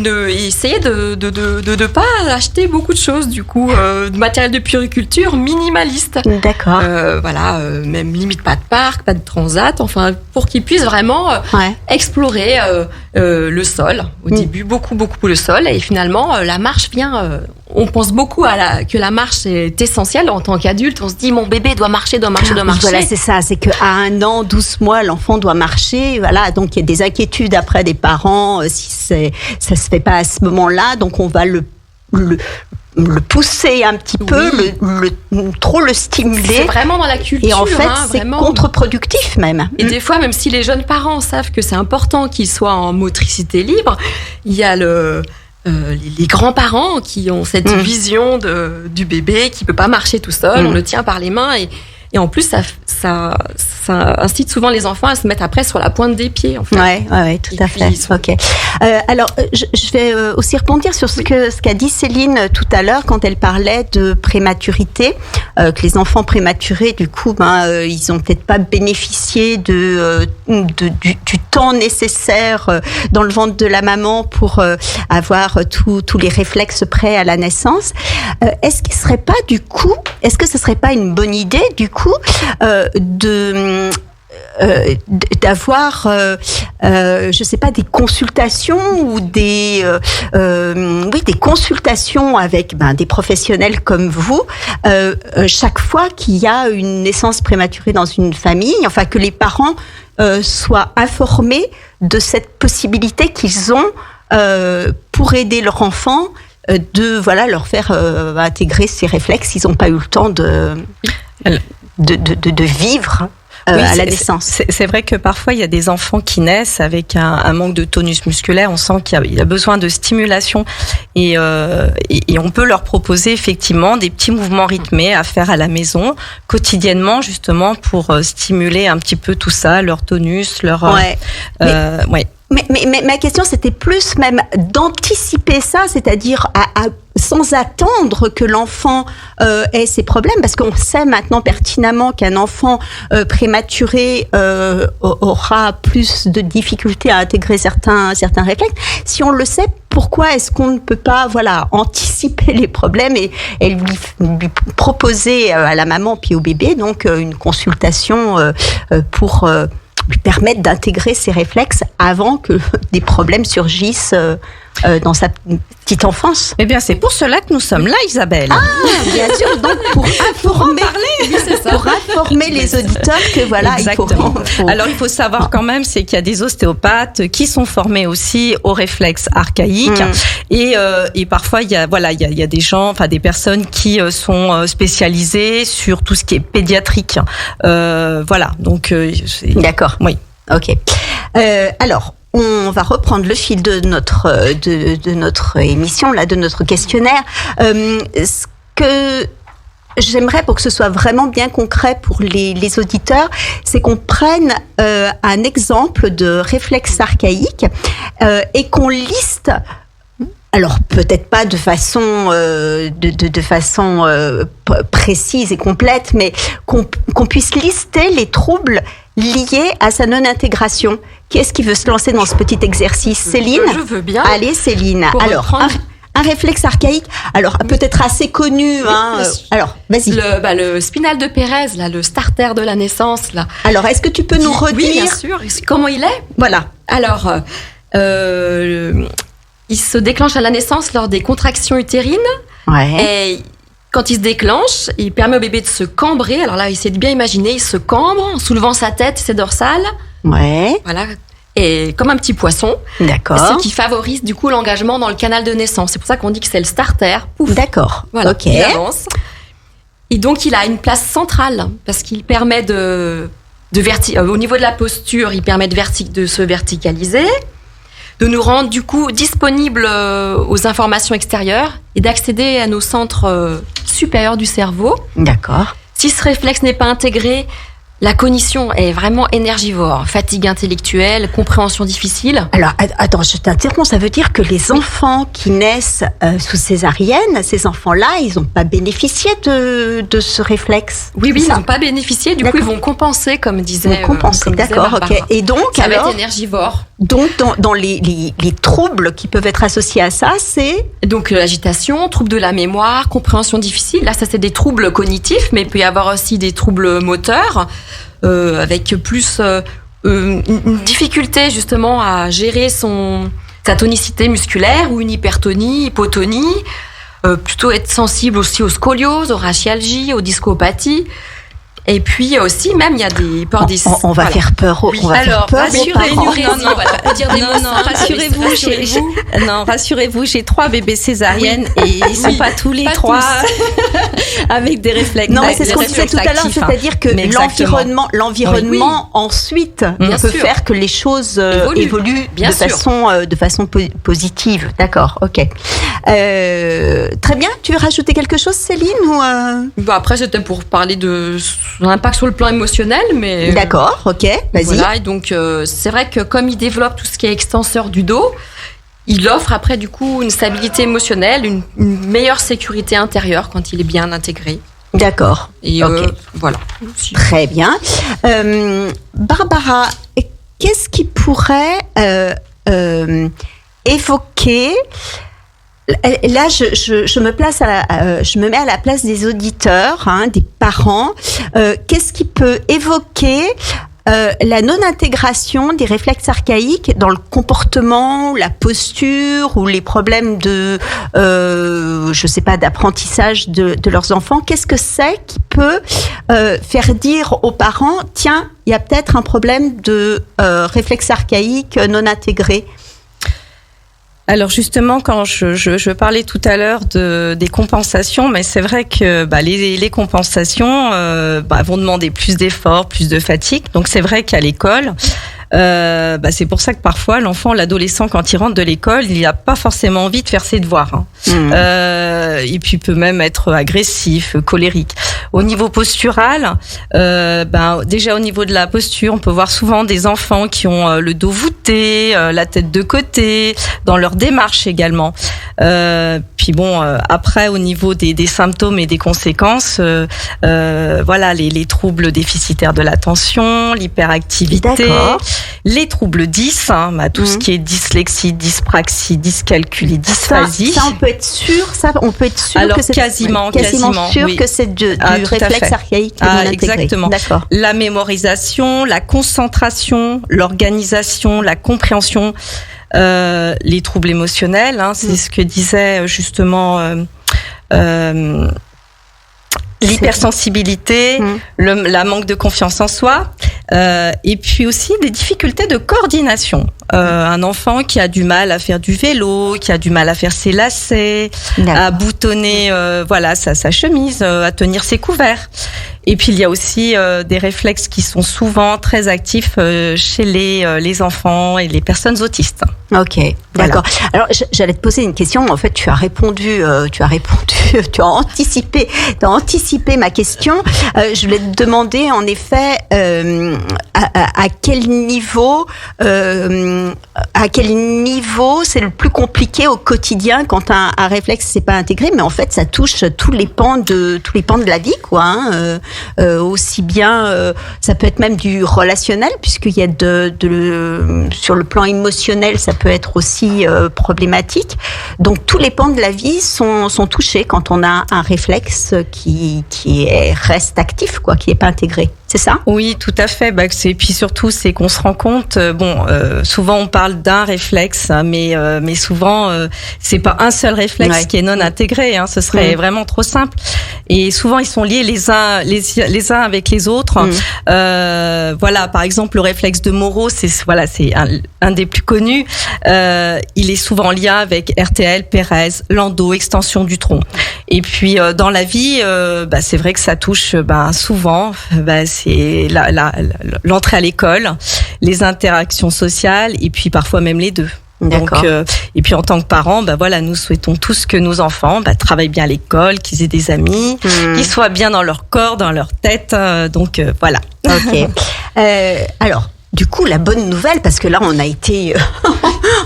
essayer de pas acheter beaucoup de choses, du coup, de matériel de puériculture minimaliste. D'accord. Même limite pas de parc, pas de transat, enfin, pour qu'il puisse vraiment explorer le sol. Au début, beaucoup le sol, et finalement, la marche vient. On pense beaucoup que la marche est essentielle en tant qu'adulte. On se dit, mon bébé doit marcher. Voilà, c'est ça. C'est qu'à 1 an, 12 mois, l'enfant doit marcher. Voilà, donc il y a des inquiétudes après des parents si ça se fait pas à ce moment-là. Donc on va le pousser un petit peu, trop le stimuler. C'est vraiment dans la culture. Et en fait, c'est contre-productif même. Et des fois, même si les jeunes parents savent que c'est important qu'ils soient en motricité libre, il y a les grands-parents qui ont cette vision du bébé qui peut pas marcher tout seul, on le tient par les mains, et en plus ça incite souvent les enfants à se mettre après sur la pointe des pieds, en fait. Ouais, tout à fait. Ok. Alors je vais aussi rebondir sur ce qu'a dit Céline tout à l'heure quand elle parlait de prématurité, que les enfants prématurés, du coup, ils ont peut-être pas bénéficié du temps nécessaire dans le ventre de la maman pour avoir tous les réflexes prêts à la naissance. Est-ce que ce serait pas une bonne idée, du coup, d'avoir, je sais pas, des consultations ou des consultations avec des professionnels comme vous, chaque fois qu'il y a une naissance prématurée dans une famille, enfin que les parents soient informés de cette possibilité qu'ils ont pour aider leur enfant, leur faire intégrer ces réflexes. Ils n'ont pas eu le temps de vivre à la naissance. C'est vrai que parfois il y a des enfants qui naissent avec un manque de tonus musculaire. On sent qu'il y a besoin de stimulation, et on peut leur proposer effectivement des petits mouvements rythmés à faire à la maison quotidiennement, justement pour stimuler un petit peu tout ça, leur tonus, Mais ma question, c'était plus même d'anticiper ça, c'est-à-dire sans attendre que l'enfant ait ses problèmes, parce qu'on sait maintenant pertinemment qu'un enfant prématuré aura plus de difficultés à intégrer certains réflexes. Si on le sait, pourquoi est-ce qu'on ne peut pas anticiper les problèmes et lui proposer à la maman puis au bébé donc une consultation pour lui permettre d'intégrer ses réflexes avant que des problèmes surgissent dans sa petite enfance. Eh bien, c'est pour cela que nous sommes là, Isabelle. Bien sûr, donc pour informer, les auditeurs que voilà, exactement. Alors, il faut savoir quand même, c'est qu'il y a des ostéopathes qui sont formés aussi aux réflexes archaïques et parfois il y a des gens, enfin des personnes qui sont spécialisées sur tout ce qui est pédiatrique. Voilà, donc d'accord. Oui. Ok. Alors. On va reprendre le fil de notre émission, là, de notre questionnaire. Ce que j'aimerais, pour que ce soit vraiment bien concret pour les auditeurs, c'est qu'on prenne un exemple de réflexe archaïque et qu'on liste. Alors peut-être pas de façon précise et complète, mais qu'on puisse lister les troubles liés à sa non-intégration. Qui est-ce qui veut se lancer dans ce petit exercice? Céline? Je veux bien. Allez, Céline. Alors, un réflexe archaïque, alors peut-être assez connu. Alors, vas-y. Le spinal de Pérez, là, le starter de la naissance, là. Alors, est-ce que tu peux nous redire? Oui, bien sûr. Comment il est? Voilà. Alors, il se déclenche à la naissance lors des contractions utérines. Ouais. Et quand il se déclenche, il permet au bébé de se cambrer. Alors là, essayez de bien imaginer, il se cambre en soulevant sa tête, ses dorsales. Ouais. Voilà. Et comme un petit poisson. D'accord. Ce qui favorise du coup l'engagement dans le canal de naissance. C'est pour ça qu'on dit que c'est le starter. Pouf. D'accord. Voilà. Ok. Il avance. Et donc il a une place centrale parce qu'il permet au niveau de la posture, il permet de se verticaliser, de nous rendre du coup disponibles aux informations extérieures et d'accéder à nos centres supérieurs du cerveau. D'accord. Si ce réflexe n'est pas intégré, la cognition est vraiment énergivore, fatigue intellectuelle, compréhension difficile. Alors, attends, je t'interromps, ça veut dire que les enfants qui naissent sous césarienne, ces enfants-là, ils n'ont pas bénéficié de ce réflexe? Oui, ils n'ont pas bénéficié, du coup ils vont compenser, comme disait Barbara. D'accord, ok. Et donc, ça va être énergivore. Donc, dans les troubles qui peuvent être associés à ça, c'est... Donc, l'agitation, troubles de la mémoire, compréhension difficile. Là, ça, c'est des troubles cognitifs, mais il peut y avoir aussi des troubles moteurs, avec plus une difficulté, justement, à gérer sa tonicité musculaire ou une hypertonie, hypotonie. Plutôt être sensible aussi aux scolioses, aux rachialgies, aux discopathies. Et puis aussi, même, il y a des peurs des... On va faire peur aux parents. Alors, rassurez-vous, j'ai 3 bébés césariennes et ils sont pas tous les 3 avec des réflexes. Non, mais c'est ce qu'on disait tout à l'heure, c'est-à-dire que l'environnement ensuite peut faire que les choses évoluent de façon positive. D'accord, ok. Très bien, tu veux rajouter quelque chose, Céline, ou Après, c'était pour parler de l'impact sur le plan émotionnel, mais... D'accord, ok, vas-y. Voilà, et donc c'est vrai que comme il développe tout ce qui est extenseur du dos, il offre après du coup une stabilité émotionnelle, une meilleure sécurité intérieure quand il est bien intégré. D'accord, et ok. Voilà. Très bien. Barbara, qu'est-ce qui pourrait évoquer... Là, je me mets à la place des auditeurs, des parents. Qu'est-ce qui peut évoquer la non-intégration des réflexes archaïques dans le comportement, la posture ou les problèmes d'apprentissage de leurs enfants? Qu'est-ce que c'est qui peut faire dire aux parents, tiens, il y a peut-être un problème de réflexe archaïque non intégré? Alors justement, quand je parlais tout à l'heure des compensations, mais c'est vrai que les compensations vont demander plus d'efforts, plus de fatigue. Donc c'est vrai qu'à l'école, c'est pour ça que parfois l'adolescent, quand il rentre de l'école, il n'a pas forcément envie de faire ses devoirs. Et puis il peut même être agressif, colérique. Au niveau postural, déjà au niveau de la posture, on peut voir souvent des enfants qui ont le dos voûté, la tête de côté, dans leur démarche également. Puis après au niveau des symptômes et des conséquences, les troubles déficitaires de l'attention, l'hyperactivité, les troubles 10, tout ce qui est dyslexie, dyspraxie, dyscalculie, dysphasie. Ça on peut être sûr, alors, que c'est quasiment sûr oui. que c'est du réflexe archaïque non intégré. Exactement. D'accord. La mémorisation, la concentration, l'organisation, la compréhension. les troubles émotionnels, c'est ce que disait justement l'hypersensibilité, la manque de confiance en soi, et puis aussi des difficultés de coordination. Un enfant qui a du mal à faire du vélo, qui a du mal à faire ses lacets, à boutonner sa chemise, à tenir ses couverts. Et puis il y a aussi des réflexes qui sont souvent très actifs chez les enfants et les personnes autistes. Ok, d'accord. Alors j'allais te poser une question. En fait, tu as anticipé ma question. Je voulais te demander en effet à quel niveau c'est le plus compliqué au quotidien quand un réflexe c'est pas intégré, mais en fait ça touche tous les pans de la vie, quoi. Aussi bien, ça peut être même du relationnel, puisqu'il y a sur le plan émotionnel, ça peut être aussi problématique. Donc tous les pans de la vie sont touchés quand on a un réflexe qui reste actif, quoi, qui est pas intégré. C'est ça ? Oui, tout à fait. Et puis surtout, c'est qu'on se rend compte. Souvent on parle d'un réflex, mais souvent c'est pas un seul réflexe qui est non intégré. Ce serait vraiment trop simple. Et souvent ils sont liés les uns avec les autres. Par exemple, le réflexe de Moreau, c'est un des plus connus. Il est souvent en lien avec RTL, Pérez, Landau, extension du tronc. Et puis dans la vie, c'est vrai que ça touche souvent. C'est l'entrée à l'école, les interactions sociales, et puis parfois même les deux. D'accord. Donc, et puis en tant que parents, nous souhaitons tous que nos enfants travaillent bien à l'école, qu'ils aient des amis, qu'ils soient bien dans leur corps, dans leur tête. Voilà. Ok. Alors. Du coup, la bonne nouvelle, parce que là, on a été...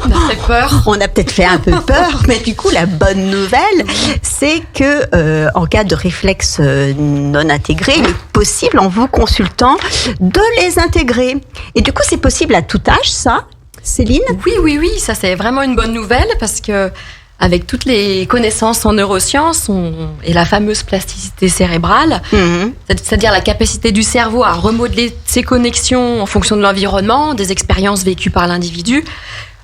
on a fait peur. On a peut-être fait un peu peur, mais du coup, la bonne nouvelle, c'est que en cas de réflexe non intégré, il est possible, en vous consultant, de les intégrer. Et du coup, c'est possible à tout âge, ça, Céline ? Oui, ça c'est vraiment une bonne nouvelle, parce que avec toutes les connaissances en neurosciences et la fameuse plasticité cérébrale, c'est-à-dire la capacité du cerveau à remodeler ses connexions en fonction de l'environnement, des expériences vécues par l'individu,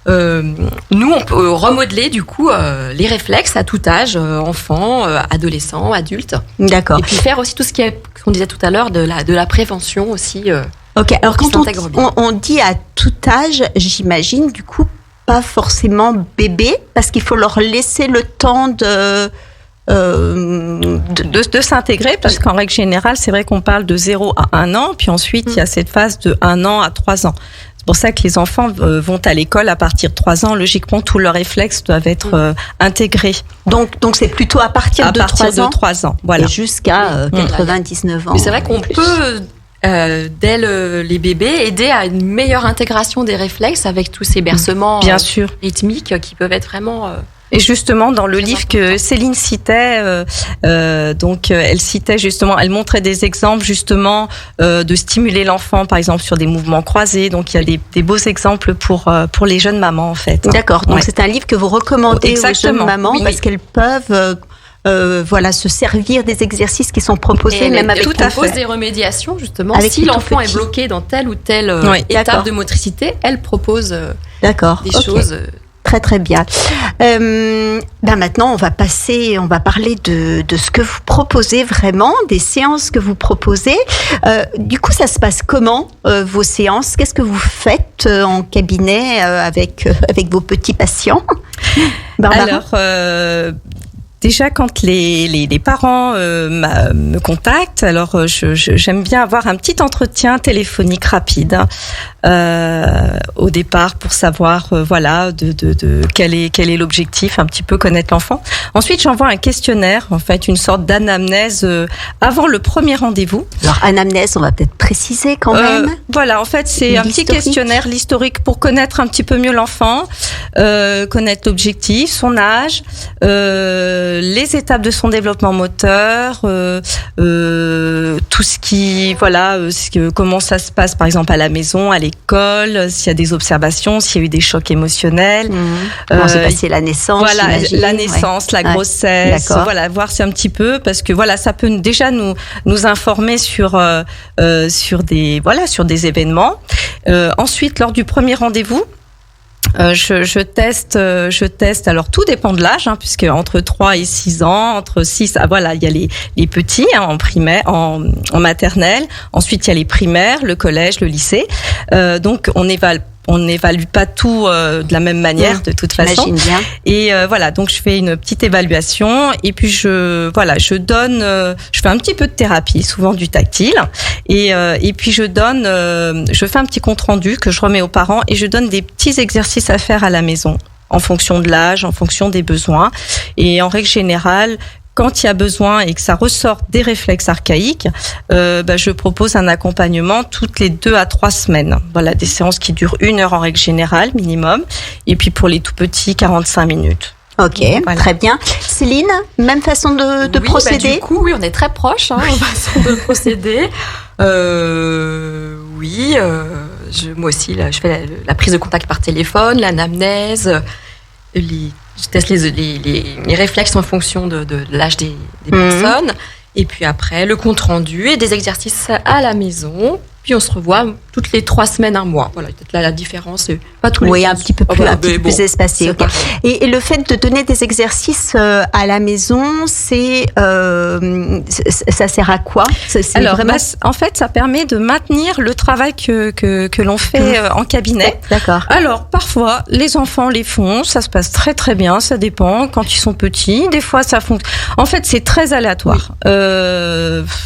nous on peut remodeler du coup les réflexes à tout âge, enfants, adolescents, adultes. D'accord. Et puis faire aussi tout ce qu'on disait tout à l'heure de la prévention aussi. Ok, alors quand on dit à tout âge, j'imagine du coup pas forcément bébé, parce qu'il faut leur laisser le temps de s'intégrer, parce qu'en règle générale, c'est vrai qu'on parle de 0 à 1 an, puis ensuite il y a cette phase de 1 an à 3 ans. C'est pour ça que les enfants vont à l'école à partir de 3 ans. Logiquement, tous leurs réflexes doivent être intégrés. Donc c'est plutôt à partir de 3 ans, voilà. Et jusqu'à 99 ans. Mais c'est vrai qu'on peut... dès les bébés, aider à une meilleure intégration des réflexes avec tous ces bercements bien sûr rythmiques qui peuvent être vraiment... Et justement, dans le livre que Céline citait, elle citait justement, elle montrait des exemples justement de stimuler l'enfant, par exemple sur des mouvements croisés. Donc il y a des beaux exemples pour les jeunes mamans en fait. D'accord. Donc c'est un livre que vous recommandez aux jeunes mamans parce qu'elles peuvent se servir des exercices qui sont proposés, et même avec tout à fait des remédiations justement. Avec si l'enfant est bloqué dans telle ou telle étape de motricité, elle propose des choses. Très très bien. Maintenant, on va parler de ce que vous proposez vraiment, des séances que vous proposez. Du coup, ça se passe comment vos séances ? Qu'est-ce que vous faites en cabinet avec vos petits patients ? Barbara ? Alors. Déjà, quand les parents me contactent, alors j'aime bien avoir un petit entretien téléphonique rapide au départ pour savoir de quel est l'objectif, un petit peu connaître l'enfant. Ensuite, j'envoie un questionnaire, en fait, une sorte d'anamnèse avant le premier rendez-vous. Alors anamnèse, on va peut-être préciser quand même. En fait, c'est un petit questionnaire, l'historique, pour connaître un petit peu mieux l'enfant, connaître l'objectif, son âge, les étapes de son développement moteur, tout ce qui, comment ça se passe par exemple à la maison, à l'école, s'il y a des observations, s'il y a eu des chocs émotionnels. Comment s'est passée la naissance, la naissance, la grossesse, voir c'est un petit peu, parce que ça peut déjà nous informer sur des événements. Ensuite, lors du premier rendez-vous, Je teste. Alors tout dépend de l'âge, puisque entre 3 et 6 ans, entre 6, voilà, il y a les petits en primaire, en maternelle. Ensuite, il y a les primaires, le collège, le lycée. Donc on n'évalue pas tout de la même manière, de toute façon. J'imagine bien. Et voilà, donc je fais une petite évaluation et puis je fais un petit peu de thérapie, souvent du tactile, et puis je fais un petit compte rendu que je remets aux parents et je donne des petits exercices à faire à la maison en fonction de l'âge, en fonction des besoins. Et en règle générale, quand il y a besoin et que ça ressort des réflexes archaïques, je propose un accompagnement toutes les 2 à 3 semaines. Voilà, des séances qui durent 1 heure en règle générale, minimum. Et puis pour les tout petits, 45 minutes. Ok, voilà. Très bien. Céline, même façon de procéder? Du coup, oui, on est très proches, en façon de procéder. Moi aussi, là, je fais la prise de contact par téléphone, l'anamnèse, je teste les réflexes en fonction de l'âge des personnes. Et puis après, le compte rendu et des exercices à la maison. Puis on se revoit toutes les 3 semaines, 1 mois. Voilà, peut-être là la différence, c'est pas tous les un petit peu plus espacé. Okay. Et le fait de donner des exercices à la maison, ça sert à quoi? Alors, vraiment... en fait, ça permet de maintenir le travail que l'on fait en cabinet. D'accord. Alors, parfois, les enfants les font, ça se passe très très bien, ça dépend. Quand ils sont petits, des fois ça fonctionne. En fait, c'est très aléatoire.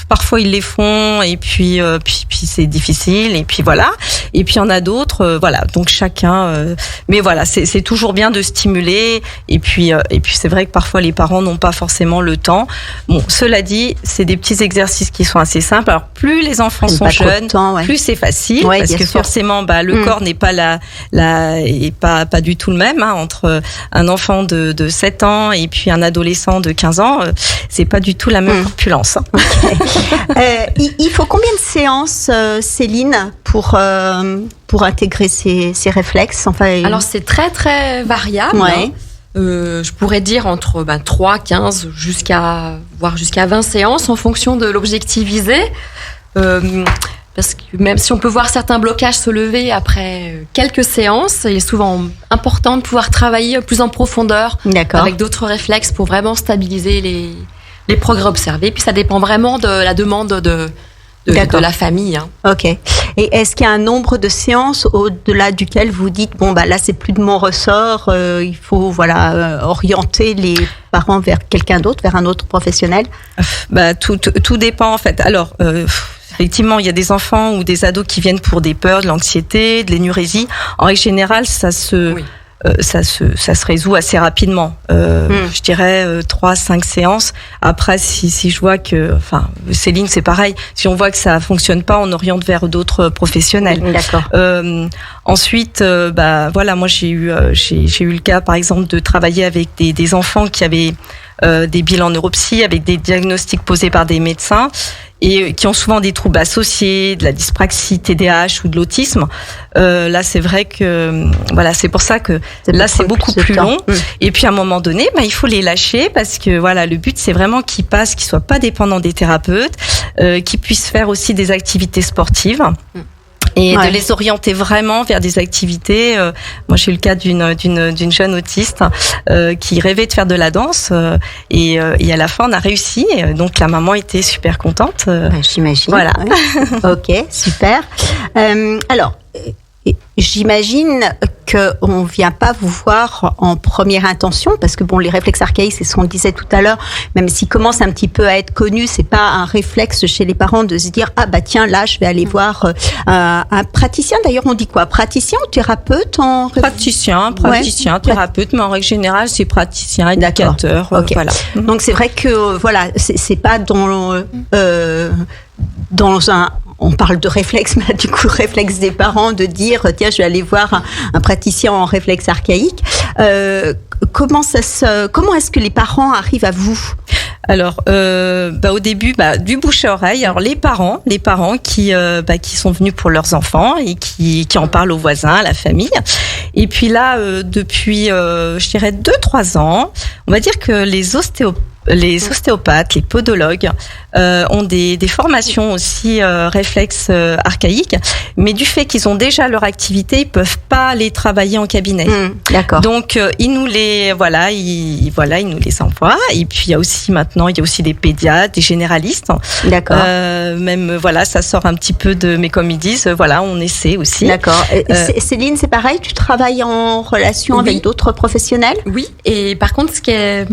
Parfois, ils les font et puis c'est difficile et puis voilà. Et puis il y en a d'autres, voilà. Donc chacun. Mais voilà, c'est toujours bien de stimuler. Et puis c'est vrai que parfois les parents n'ont pas forcément le temps. Bon, cela dit, c'est des petits exercices qui sont assez simples. Alors plus les enfants sont jeunes, plus c'est facile parce que forcément, le corps n'est pas pas du tout le même entre un enfant de 7 ans et puis un adolescent de 15 ans. C'est pas du tout la même corpulence. Okay. Il faut combien de séances, Céline, pour intégrer ces réflexes? Alors c'est très très variable. Ouais. Je pourrais dire entre 3, 15 voire jusqu'à 20 séances en fonction de l'objectif visé. Parce que même si on peut voir certains blocages se lever après quelques séances, il est souvent important de pouvoir travailler plus en profondeur avec d'autres réflexes pour vraiment stabiliser les progrès observés. Puis ça dépend vraiment de la demande de la famille. Ok. Et est-ce qu'il y a un nombre de séances au-delà duquel vous dites là c'est plus de mon ressort, il faut orienter les parents vers quelqu'un d'autre, vers un autre professionnel? Tout dépend en fait. Alors effectivement, il y a des enfants ou des ados qui viennent pour des peurs, de l'anxiété, de l'énurésie. En règle générale, ça se résout assez rapidement. Je dirais 3-5 séances. Après, si je vois que, Céline, c'est pareil. Si on voit que ça fonctionne pas, on oriente vers d'autres professionnels. D'accord. Ensuite, moi j'ai eu le cas, par exemple, de travailler avec des enfants qui avaient des bilans neuropsy, avec des diagnostics posés par des médecins et qui ont souvent des troubles associés, de la dyspraxie, TDAH ou de l'autisme. Là, c'est vrai que c'est pour ça que là c'est beaucoup plus long. Et puis à un moment donné, il faut les lâcher parce que le but c'est vraiment qu'ils soient pas dépendants des thérapeutes, qu'ils puissent faire aussi des activités sportives. Et de les orienter vraiment vers des activités. Moi, j'ai eu le cas d'une jeune autiste qui rêvait de faire de la danse et à la fin, on a réussi. Donc, la maman était super contente. J'imagine. Voilà. Ok, super. Alors, j'imagine qu'on vient pas vous voir en première intention parce que les réflexes archaïques, c'est ce qu'on disait tout à l'heure, même s'ils commencent un petit peu à être connus, c'est pas un réflexe chez les parents de se dire tiens, là je vais aller voir un praticien. D'ailleurs, on dit quoi? Praticien ou thérapeute en praticien, thérapeute, mais en règle générale, c'est praticien, éducateur. Okay. Voilà. Donc c'est vrai que c'est pas dans un... On parle de réflexe, mais du coup, réflexe des parents de dire tiens, je vais aller voir un praticien en réflexe archaïque. Comment est-ce que les parents arrivent à vous? Alors, au début, du bouche à oreille. Alors, les parents qui sont venus pour leurs enfants et qui en parlent aux voisins, à la famille. Et puis là, depuis, je dirais 2-3 ans, on va dire que les ostéopathes les ostéopathes, les podologues ont des formations aussi réflexes archaïques, mais du fait qu'ils ont déjà leur activité, ils peuvent pas les travailler en cabinet. D'accord. Donc ils nous les ils nous les envoient. Et puis il y a aussi des pédiatres, des généralistes. D'accord. Même ça sort un petit peu de, mais comme ils disent, on essaie aussi. D'accord. Céline, c'est pareil, tu travailles en relation avec d'autres professionnels? Oui. Et par contre, ce qui est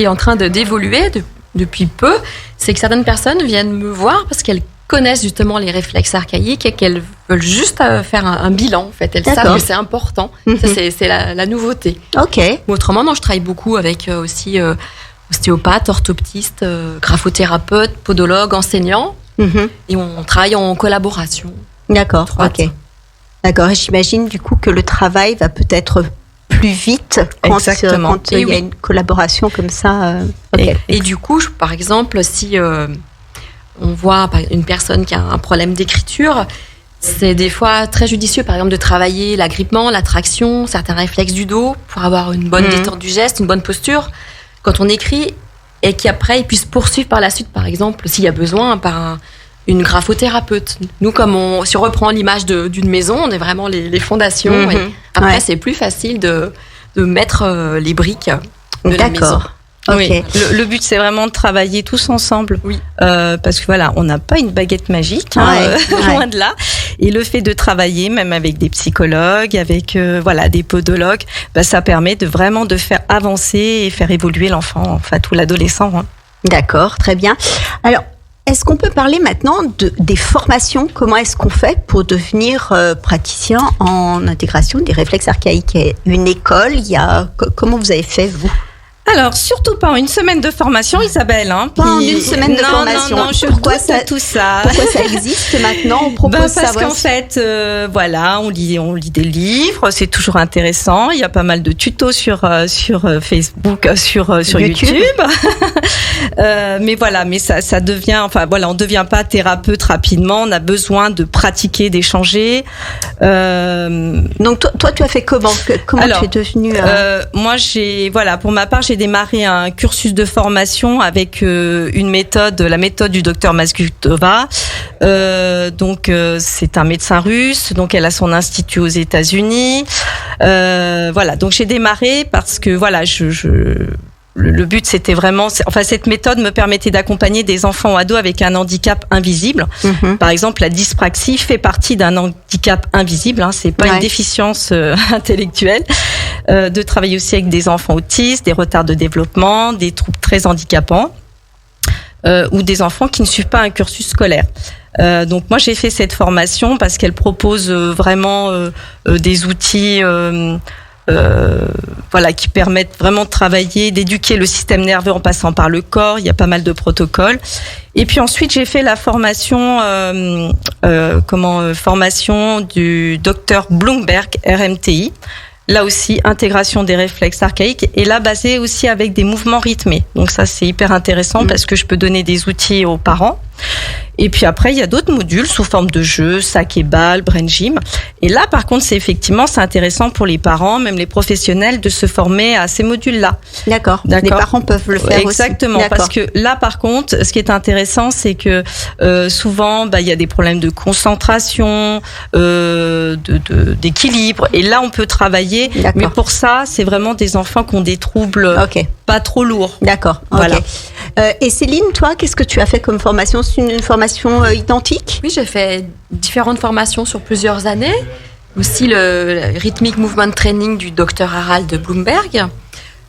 en train d'évoluer depuis peu, c'est que certaines personnes viennent me voir parce qu'elles connaissent justement les réflexes archaïques et qu'elles veulent juste faire un bilan. En fait, elles savent que c'est important. Ça, c'est la nouveauté. Ok. Autrement, non, je travaille beaucoup avec aussi ostéopathes, orthoptistes, graphothérapeutes, podologues, enseignants, et on travaille en collaboration. D'accord. Ok. D'accord. Et j'imagine du coup que le travail va peut-être plus vite quand il y a une collaboration comme ça. Et du coup, par exemple, si on voit une personne qui a un problème d'écriture, c'est des fois très judicieux, par exemple, de travailler l'agrippement, la traction, certains réflexes du dos pour avoir une bonne détente du geste, une bonne posture quand on écrit, et qu'après, il puisse poursuivre par la suite, par exemple, s'il y a besoin, par une graphothérapeute. Nous, si on reprend l'image d'une maison, on est vraiment les fondations. Et après, c'est plus facile de mettre les briques de la maison. Okay. Oui. Le but, c'est vraiment de travailler tous ensemble. Oui. Parce que on n'a pas une baguette magique, loin de là. Et le fait de travailler, même avec des psychologues, avec des podologues, ça permet de vraiment de faire avancer et faire évoluer l'enfant, ou l'adolescent. D'accord, très bien. Alors, est-ce qu'on peut parler maintenant des formations? Comment est-ce qu'on fait pour devenir praticien en intégration des réflexes archaïques? Une école, comment vous avez fait, vous? Alors, surtout pas en une semaine de formation, Isabelle. Pas en une semaine de formation. Non, pourquoi tout ça? Pourquoi ça existe maintenant? On propose parce qu'en fait, on lit des livres, c'est toujours intéressant. Il y a pas mal de tutos sur Facebook, sur YouTube. mais ça devient, on devient pas thérapeute rapidement. On a besoin de pratiquer, d'échanger. Donc toi, tu as fait comment? Alors, tu es devenue moi, pour ma part, j'ai démarré un cursus de formation avec la méthode du docteur Mazgutova. C'est un médecin russe, donc elle a son institut aux États-Unis. Donc j'ai démarré parce que le but, c'était vraiment... cette méthode me permettait d'accompagner des enfants ou ados avec un handicap invisible. Par exemple, la dyspraxie fait partie d'un handicap invisible. C'est pas une déficience intellectuelle. De travailler aussi avec des enfants autistes, des retards de développement, des troubles très handicapants, ou des enfants qui ne suivent pas un cursus scolaire. Donc moi, j'ai fait cette formation parce qu'elle propose vraiment des outils... qui permettent vraiment de travailler, d'éduquer le système nerveux en passant par le corps. Il y a pas mal de protocoles. Et puis ensuite, j'ai fait la formation du docteur Bloomberg, RMTI. Là aussi, intégration des réflexes archaïques, et là basé aussi avec des mouvements rythmés. Donc ça, c'est hyper intéressant parce que je peux donner des outils aux parents. Et puis après, il y a d'autres modules sous forme de jeux, sac et balle, brain gym. Et là, par contre, c'est intéressant pour les parents, même les professionnels, de se former à ces modules-là. D'accord. Les parents peuvent le faire Exactement, aussi. Parce que là, par contre, ce qui est intéressant, c'est que souvent, il y a des problèmes de concentration, d'équilibre. Et là, on peut travailler. Mais pour ça, c'est vraiment des enfants qui ont des troubles pas trop lourds. D'accord. Voilà. Et Céline, toi, qu'est-ce que tu as fait comme formation? C'est une formation identique? Oui, j'ai fait différentes formations sur plusieurs années. Aussi le Rhythmic Movement Training du Dr Harald Bloomberg.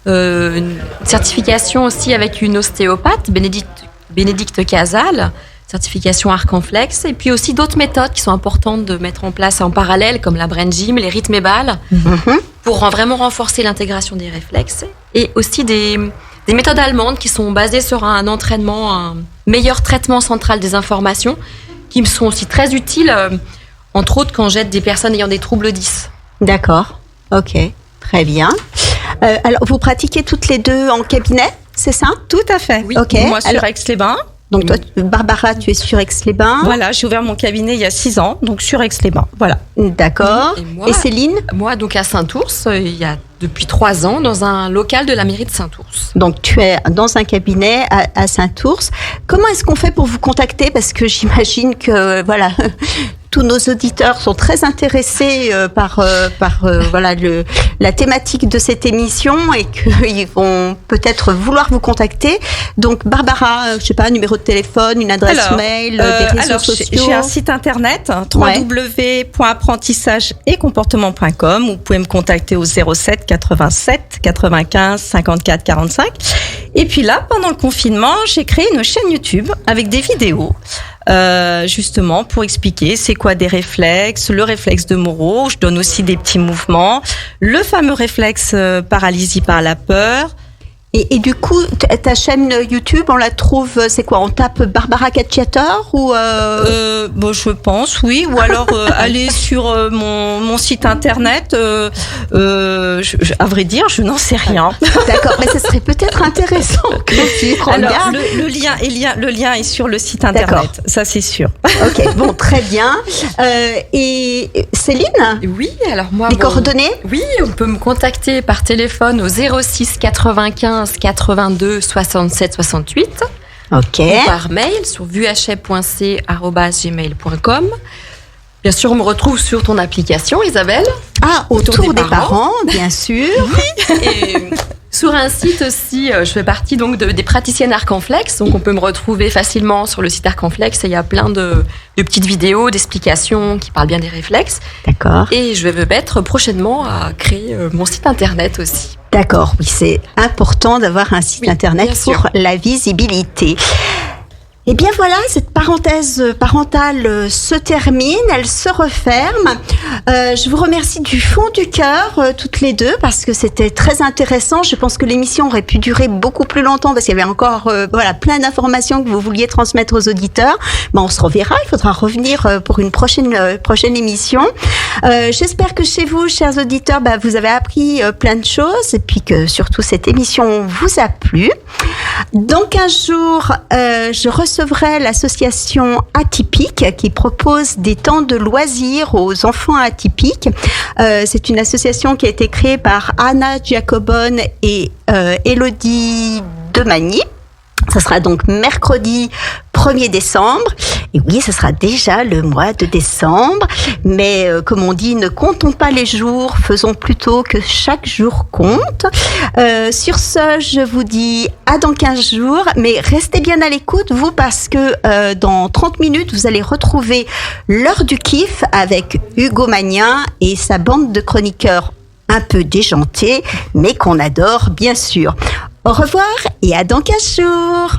Une certification aussi avec une ostéopathe, Bénédicte Casal, certification Arcanflex. Et puis aussi d'autres méthodes qui sont importantes de mettre en place en parallèle, comme la brain gym, les rythmes et balles, pour vraiment renforcer l'intégration des réflexes. Et aussi des méthodes allemandes qui sont basées sur un entraînement, un meilleur traitement central des informations, qui me sont aussi très utiles, entre autres quand j'aide des personnes ayant des troubles 10. D'accord, ok, très bien. Alors, vous pratiquez toutes les deux en cabinet, c'est ça? Tout à fait. Oui. Okay. Moi sur Aix-les-Bains. Donc toi, Barbara, tu es sur Aix-les-Bains. Voilà, j'ai ouvert mon cabinet il y a 6 ans, donc sur Aix-les-Bains. Voilà. D'accord. Et Céline? Moi, donc à Saint-Ours, il y a depuis 3 ans, dans un local de la mairie de Saint-Ours. Donc tu es dans un cabinet à Saint-Ours. Comment est-ce qu'on fait pour vous contacter? Parce que j'imagine que voilà, tous nos auditeurs sont très intéressés par voilà la thématique de cette émission et qu'ils vont peut-être vouloir vous contacter. Donc Barbara, je sais pas, un numéro de téléphone, une adresse mail, des réseaux sociaux. J'ai un site internet www.apprentissageetcomportement.com. Vous pouvez me contacter au 07 87 95 54 45. Et puis là, pendant le confinement, j'ai créé une chaîne YouTube avec des vidéos. Justement pour expliquer c'est quoi des réflexes, le réflexe de Moro, je donne aussi des petits mouvements, le fameux réflexe paralysie par la peur. Et du coup, ta chaîne YouTube, on la trouve, c'est quoi? On tape Barbara Cacciator ou Bon, je pense, oui. Ou alors aller sur mon site internet. À vrai dire, je n'en sais rien. D'accord, mais ce serait peut-être intéressant que tu regardes. Alors, le lien est sur le site internet. D'accord. Ça, c'est sûr. Ok, bon, très bien. Et Céline? Oui, alors moi. Les coordonnées? Oui, on peut me contacter par téléphone au 06 95 82 67 68. Ok. Ou par mail sur vuachet.c@gmail.com. Bien sûr, on me retrouve sur ton application, Isabelle. Ah, autour des parents, bien sûr. Oui. Et sur un site aussi, je fais partie donc des praticiennes Arcanflex, donc on peut me retrouver facilement sur le site Arcanflex et il y a plein de petites vidéos, d'explications qui parlent bien des réflexes. D'accord. Et je vais me mettre prochainement à créer mon site internet aussi. D'accord, oui, c'est important d'avoir un site internet pour la visibilité. Et bien voilà, cette parenthèse parentale se termine, elle se referme. Je vous remercie du fond du cœur, toutes les deux, parce que c'était très intéressant. Je pense que l'émission aurait pu durer beaucoup plus longtemps, parce qu'il y avait encore voilà, plein d'informations que vous vouliez transmettre aux auditeurs. On se reverra, il faudra revenir pour une prochaine émission. J'espère que chez vous, chers auditeurs, vous avez appris plein de choses, et puis que surtout cette émission vous a plu. Dans 15 jours, je recevrai l'association Atypique qui propose des temps de loisirs aux enfants atypiques. C'est une association qui a été créée par Anna Giacobone et Élodie Demagny. Ça sera donc mercredi 1er décembre. Et oui, ce sera déjà le mois de décembre. Mais comme on dit, ne comptons pas les jours, faisons plutôt que chaque jour compte. Sur ce, je vous dis à dans 15 jours. Mais restez bien à l'écoute, vous, parce que dans 30 minutes, vous allez retrouver l'heure du kiff avec Hugo Magnin et sa bande de chroniqueurs un peu déjantés, mais qu'on adore, bien sûr. Au revoir et à dans 15 jours.